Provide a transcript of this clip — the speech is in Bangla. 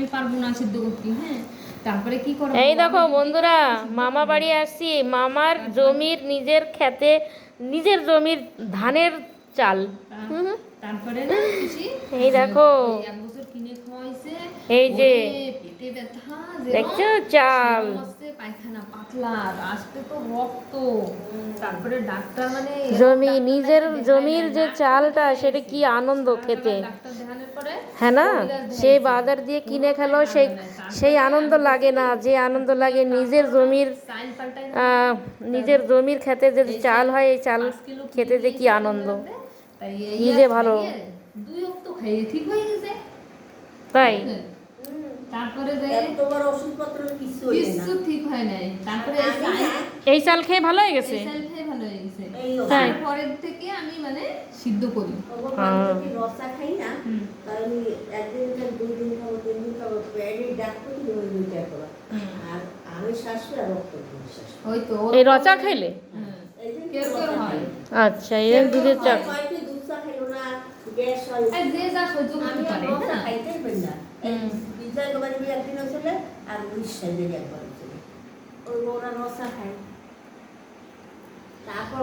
আমি পারবো না সিদ্ধ করতে। হ্যাঁ, তারপরে কি করব, এই দেখো বন্ধুরা, মামা বাড়ি আসছি, মামার জমির নিজের খেতে, নিজের জমির ধানের চাল। তারপরে না পিসি এই দেখো, এক বছর কিনে খাওয়াইছে, এই যে পেটে ব্যথা, দেখছো চাল, পায়খানা পাতলা, আসতে তো রক্ত। তারপরে ডাক্তার মানে জমি, নিজের জমির যে চালটা, সেটা কি আনন্দ খেতে, ডাক্তার দেখানোর পরে হ্যাঁ না? সে বাজার দিয়ে কিনে খেলো, সেই সেই আনন্দ লাগে না, যে আনন্দ লাগে নিজের জমির, চাল পাল্টাই নিজের জমির খেতে যে চাল হয়, এই চাল খেতে যে কি আনন্দ, তাই কি যে ভালো। 2 অক্ত খাইয়ে ঠিক হয়ে গেছে। তাই তারপরে যে তোমার ওষুধপত্র কিছু ঠিক হয় নাই, তারপরে এই চাল খেয়ে ভালো হয়ে গেছে। চাল খেয়ে ভালো হয়ে গেছে। তাই তারপরের থেকে আমি মানে সিদ্ধ করি। রসা খাই না, কারণ একদিন 2 দিন খাবো, 3 দিন খাবো, পেটের ডাক্তার ওই দুইটা করা। আর আমি শাশুড়ি আর রক্ত বিশ্বাস ওই তো এই রচা খাইলে, কেউ কেউ হয়। আচ্ছা, এই দুধের চা। দুধ চা খাইলো না, গ্যাস হয়। আর যে যা সহ্য করতে পারে রসা না। খাইতেই পারি না। বিজয় বাড়ি একদিন হয়েছিল, আর উড়িষ্যায় একবার হয়েছিল, ওই ওরা রসা খায়। তারপর